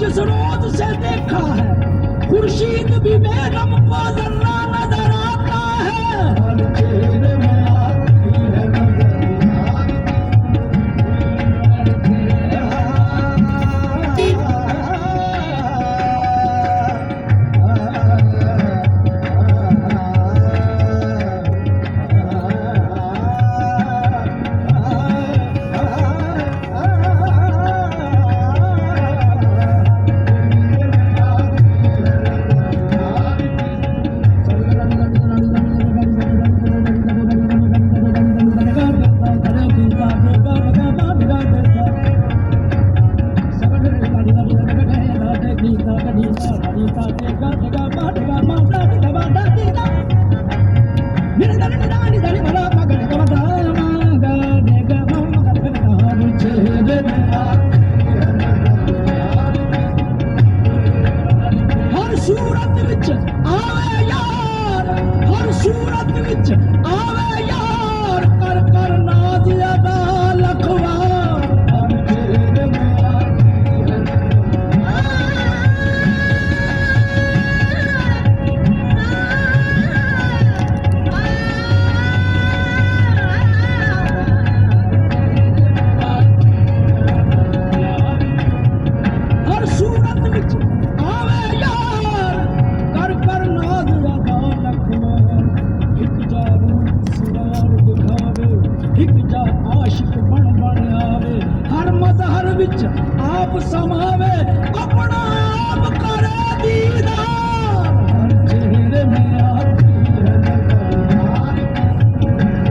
जिस रोज से देखा है खुर्शीद भी बेगम को जर्रा नजर आता है। हर चेहरे में आती है सूरत विच आवे यार, हर सूरत विच आवे यार, कर कर नाज अदा लखवार। हर चेहरे में हर सूरत विच आवे यार, कर कर नाज अदा लखवार। हिक जा रूप सिरार दिखावे, हिक जा आशिक बन बन आवे, हर मजहर विच आप समावे, अपना आप करे दीदार।